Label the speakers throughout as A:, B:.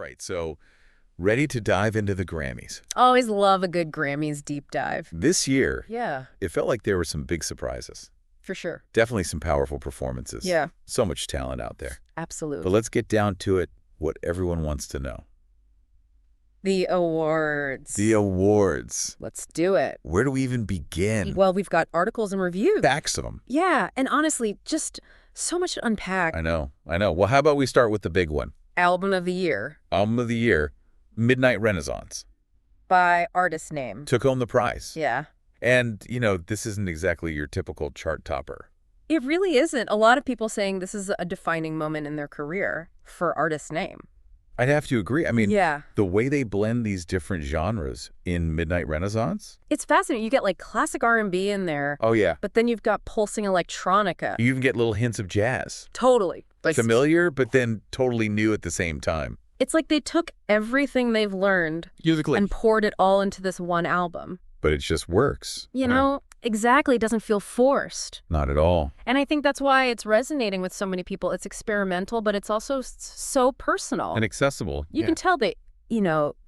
A: right, so ready to dive into the Grammys.
B: Always love a good Grammys deep dive.
A: This year,
B: Yeah,
A: it felt like there were some big surprises.
B: for sure.
A: Definitely some powerful performances.
B: Yeah.
A: So much talent out there.
B: Absolutely.
A: But let's get down to it, what everyone wants to know.
B: The awards.
A: The awards.
B: Let's do it.
A: Where do we even begin?
B: Well, we've got articles and reviews.
A: Facts of them.
B: Yeah, and honestly, just so much to unpack.
A: I know. Well, how about we start with the big one?
B: Album of the Year
A: Album of the Year, Midnight Renaissance.
B: by artist name.
A: Took home the prize.
B: Yeah.
A: And, this isn't exactly your typical chart topper.
B: It really isn't. A lot of people saying this is a defining moment in their career for artist name.
A: I'd have to agree. I mean,
B: Yeah.
A: the way they blend these different genres in Midnight Renaissance.
B: It's fascinating. You get like classic R&B in there,
A: Oh, yeah.
B: but then you've got pulsing electronica.
A: You even get little hints of jazz.
B: Totally. Like,
A: Familiar, but then totally new at the same time.
B: it's like they took everything they've learned
A: Musically.
B: and poured it all into this one album.
A: But it just works.
B: You know, exactly. It doesn't feel forced.
A: Not at all.
B: And I think that's why it's resonating with so many people. It's experimental, but it's also so personal.
A: And accessible.
B: You can tell they,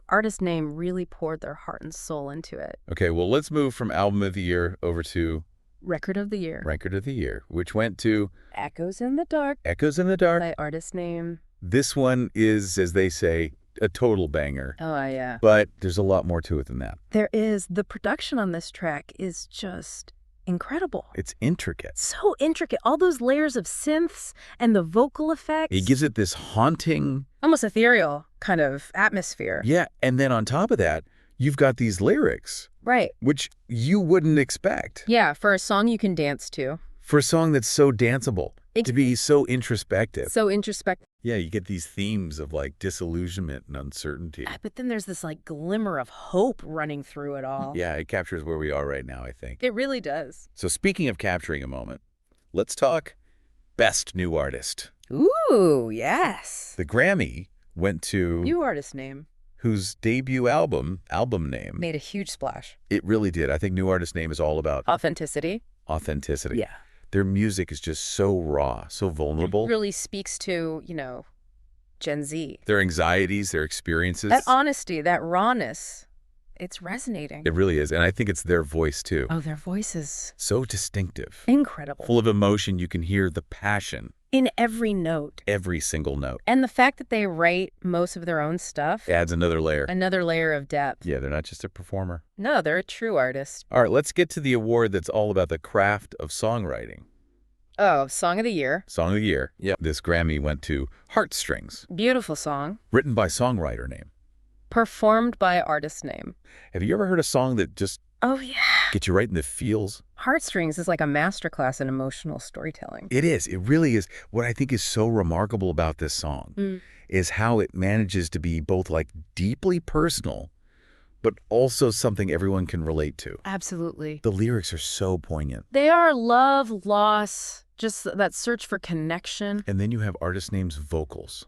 B: artist name really poured their heart and soul into it.
A: Okay, well, let's move from Album of the Year over to
B: Record of the Year.
A: Record of the Year, which went to
B: Echoes in the Dark
A: Echoes in the Dark.
B: by artist name.
A: This one is, as they say, a total banger.
B: Oh, yeah.
A: But there's a lot more to it than that.
B: There is. The production on this track is just incredible.
A: It's intricate.
B: So intricate. All those layers of synths and the vocal effects.
A: It gives it this haunting...
B: almost ethereal kind of atmosphere.
A: Yeah, and then on top of that, you've got these lyrics,
B: Right.
A: which you wouldn't expect.
B: Yeah, for a song you can dance to.
A: For a song that's so danceable, to be so introspective.
B: So introspective.
A: Yeah, you get these themes of like disillusionment and uncertainty.
B: But then there's this like glimmer of hope running through it all.
A: Yeah, it captures where we are right now, I think.
B: It really does.
A: So speaking of capturing a moment, let's talk Best New Artist.
B: Ooh, yes.
A: The Grammy went to
B: New artist name.
A: whose debut album name.
B: Made a huge splash.
A: It really did. I think New Artist name is all about
B: Authenticity.
A: authenticity.
B: Yeah.
A: Their music is just so raw, so vulnerable.
B: Really speaks to, Gen Z.
A: Their anxieties, their experiences.
B: That honesty, that rawness, it's resonating.
A: It really is. And I think it's their voice, too.
B: Oh, their voice is
A: So distinctive.
B: incredible.
A: Full of emotion. You can hear the passion.
B: In every note.
A: Every single note.
B: And the fact that they write most of their own stuff,
A: Adds another layer.
B: another layer of depth.
A: Yeah, they're not just a performer.
B: No, they're a true artist.
A: All right, let's get to the award that's all about the craft of songwriting.
B: Oh, Song of the Year.
A: Song of the Year. Yeah. This Grammy went to Heartstrings,
B: Beautiful song.
A: written by songwriter name.
B: Performed by artist name.
A: Have you ever heard a song that just
B: Oh, yeah.
A: gets you right in the feels?
B: Heartstrings is like a masterclass in emotional storytelling.
A: It is. It really is. What I think is so remarkable about this song is how it manages to be both like deeply personal, but also something everyone can relate to.
B: Absolutely.
A: The lyrics are so poignant.
B: They are love, loss, just that search for connection.
A: And then you have artist names' vocals.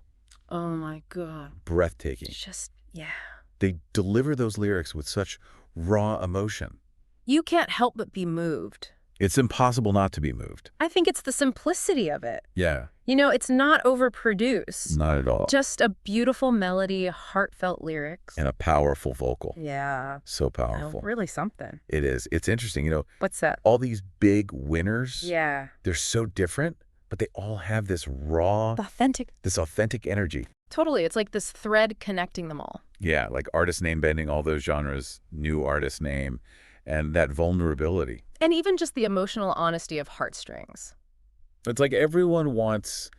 B: Oh, my God.
A: Breathtaking.
B: Just, yeah.
A: They deliver those lyrics with such raw emotion.
B: You can't help but be moved.
A: It's impossible not to be moved.
B: I think it's the simplicity of it.
A: Yeah.
B: It's not overproduced.
A: Not at all.
B: Just a beautiful melody, heartfelt lyrics.
A: And a powerful vocal.
B: Yeah.
A: So powerful.
B: Really something.
A: It is. It's interesting.
B: What's that?
A: All these big winners,
B: Yeah.
A: they're so different, but they all have this raw,
B: Authentic.
A: this authentic energy.
B: Totally. It's like this thread connecting them all.
A: Yeah, like artist name bending, all those genres, new artist name, and that vulnerability.
B: And even just the emotional honesty of Heartstrings.
A: It's like everyone wants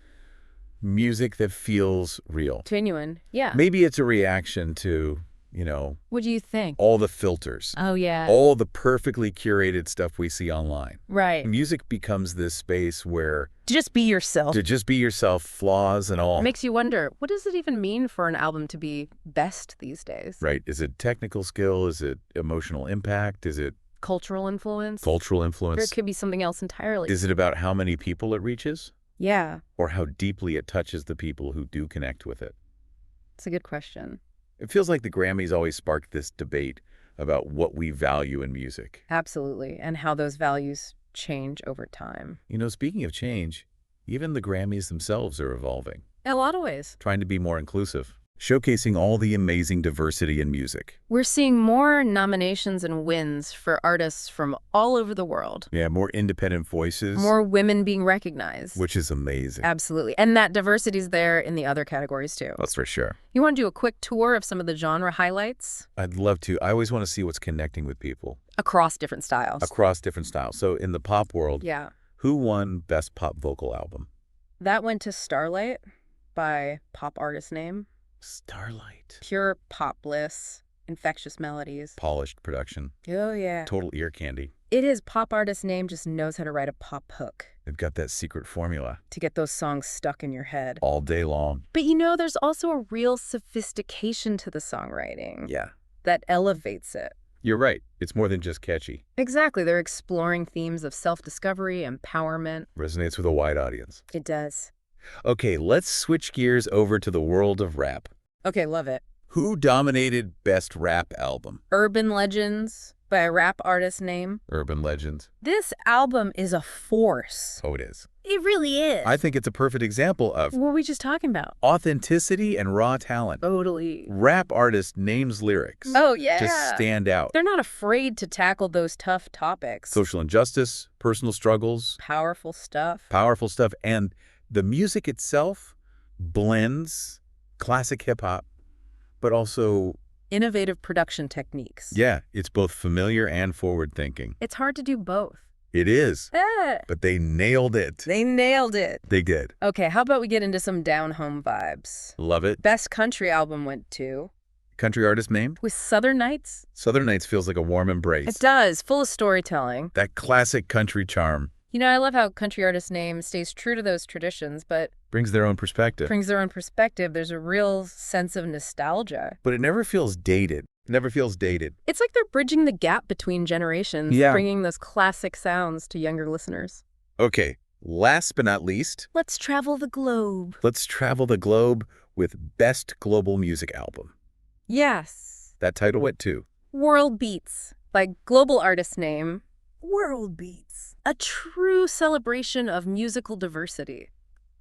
A: music that feels real.
B: Genuine. Yeah.
A: Maybe it's a reaction to,
B: What do you think?
A: all the filters,
B: Oh, yeah.
A: all the perfectly curated stuff we see online.
B: Right.
A: Music becomes this space where
B: Just be yourself.
A: to just be yourself, flaws and all.
B: It makes you wonder, what does it even mean for an album to be best these days?
A: Right. Is it technical skill? Is it emotional impact? Is it
B: Cultural influence?
A: cultural
B: Or
A: influence?
B: it could be something else entirely.
A: Is it about how many people it reaches?
B: Yeah.
A: Or how deeply it touches the people who do connect with it?
B: It's a good question.
A: It feels like the Grammys always sparked this debate about what we value in music.
B: Absolutely. And how those values change over time.
A: Speaking of change, even the Grammys themselves are evolving,
B: In a lot of ways.
A: trying to be more inclusive. showcasing all the amazing diversity in music.
B: We're seeing more nominations and wins for artists from all over the world.
A: Yeah, more independent voices.
B: More women being recognized.
A: Which is amazing.
B: Absolutely. And that diversity's there in the other categories, too.
A: That's for sure.
B: You want to do a quick tour of some of the genre highlights?
A: I'd love to. I always want to see what's connecting with people.
B: Across different styles.
A: Across different styles. So in the pop world,
B: Yeah.
A: who won Best Pop Vocal Album?
B: That went to Starlight by pop artist name.
A: Starlight.
B: Pure pop bliss, infectious melodies.
A: Polished production.
B: Oh, yeah.
A: Total ear candy.
B: It is pop artist name just knows how to write a pop hook
A: They've got that secret formula.
B: to get those songs stuck in your head.
A: All day long.
B: But there's also a real sophistication to the songwriting.
A: Yeah.
B: That elevates it.
A: You're right. It's more than just catchy.
B: Exactly. They're exploring themes of self-discovery, empowerment.
A: Resonates with a wide audience.
B: It does.
A: Okay, let's switch gears over to the world of rap.
B: Okay, love it.
A: Who dominated Best Rap Album?
B: Urban Legends by a rap artist name.
A: Urban Legends.
B: This album is a force.
A: Oh, it is.
B: It really is.
A: I think it's a perfect example of
B: What were we just talking about?
A: authenticity and raw talent.
B: Totally.
A: Rap artist names lyrics.
B: Oh, yeah.
A: Just stand out.
B: They're not afraid to tackle those tough topics.
A: Social injustice, personal struggles,
B: Powerful stuff.
A: powerful stuff, and the music itself blends classic hip-hop, but also,
B: Innovative production techniques.
A: yeah, it's both familiar and forward-thinking.
B: It's hard to do both.
A: It is,
B: Ah,
A: but they nailed it.
B: they nailed it.
A: They did.
B: Okay, how about we get into some down-home vibes?
A: Love it.
B: Best country album went to
A: Country artist named?
B: with Southern Nights.
A: Southern Nights feels like a warm embrace.
B: It does, full of storytelling.
A: That classic country charm
B: I love how country artist name stays true to those traditions, but
A: brings their own perspective.
B: brings their own perspective. There's a real sense of nostalgia.
A: But it never feels dated. It never feels dated.
B: It's like they're bridging the gap between generations,
A: Yeah.
B: bringing those classic sounds to younger listeners.
A: Okay, last but not least,
B: Let's travel the globe.
A: let's travel the globe with Best Global Music Album.
B: Yes.
A: That title went to
B: World Beats by global artist name World Beats. A true celebration of musical diversity,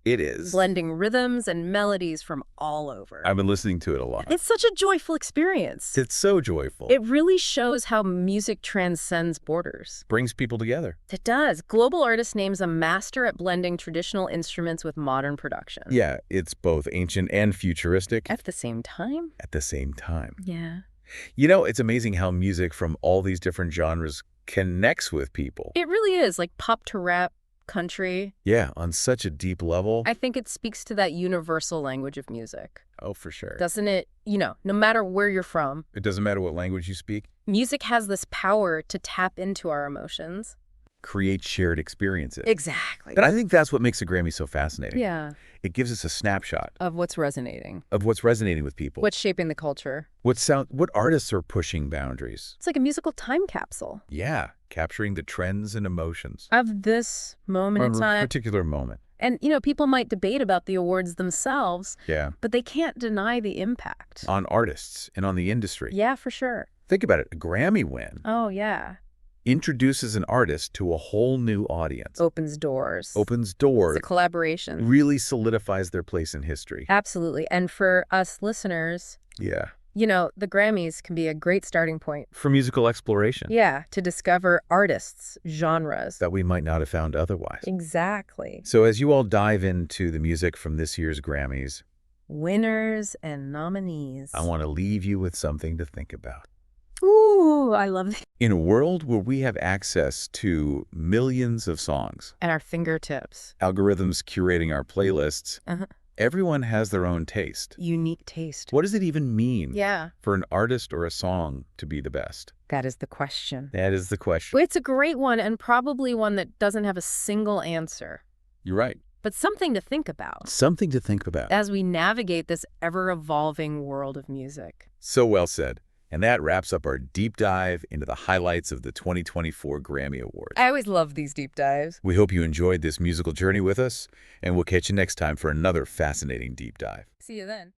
A: It Is.
B: blending rhythms and melodies from all over.
A: I've been listening to it a lot.
B: It's such a joyful experience.
A: It's so joyful.
B: It really shows how music transcends borders.
A: Brings people together.
B: It does. Global artist name's a master at blending traditional instruments with modern production.
A: Yeah, it's both ancient and futuristic
B: At the same time?
A: at the same time.
B: Yeah.
A: It's amazing how music from all these different genres connects with people.
B: It really is, like pop to rap, country.
A: Yeah, on such a deep level.
B: I think it speaks to that universal language of music.
A: Oh, for sure.
B: Doesn't it? No matter where you're from,
A: It doesn't matter what language you speak.
B: music has this power to tap into our emotions.
A: Create shared experiences.
B: Exactly.
A: And I think that's what makes a Grammy so fascinating.
B: Yeah.
A: It gives us a snapshot
B: Of what's resonating.
A: of what's resonating with people.
B: What's shaping the culture.
A: What artists are pushing boundaries.
B: It's like a musical time capsule
A: Yeah, capturing the trends and emotions.
B: of this moment in
A: Or a
B: time.
A: particular moment.
B: And, people might debate about the awards themselves,
A: Yeah.
B: but they can't deny the impact.
A: On artists and on the industry.
B: Yeah, for sure.
A: Think about it. A Grammy win
B: Oh, yeah.
A: introduces an artist to a whole new audience.
B: Opens doors.
A: Opens
B: It's
A: doors.
B: a collaboration.
A: Really solidifies their place in history.
B: Absolutely. And for us listeners,
A: Yeah.
B: the Grammys can be a great starting point.
A: For musical exploration.
B: Yeah, to discover artists, genres.
A: That we might not have found otherwise.
B: Exactly.
A: So as you all dive into the music from this year's Grammys,
B: Winners and nominees.
A: I want to leave you with something to think about.
B: Ooh, I love it.
A: In a world where we have access to millions of songs,
B: At our fingertips.
A: algorithms curating our playlists,
B: Uh-huh.
A: everyone has their own taste.
B: Unique taste.
A: What does it even mean
B: Yeah,
A: for an artist or a song to be the best?
B: that is the question.
A: That is the question.
B: It's a great one and probably one that doesn't have a single answer,
A: You're right.
B: but something to think about
A: Something to think about.
B: as we navigate this ever-evolving world of music.
A: So well said. And that wraps up our deep dive into the highlights of the 2024 Grammy Awards.
B: I always love these deep dives.
A: We hope you enjoyed this musical journey with us, and we'll catch you next time for another fascinating deep dive.
B: See you then.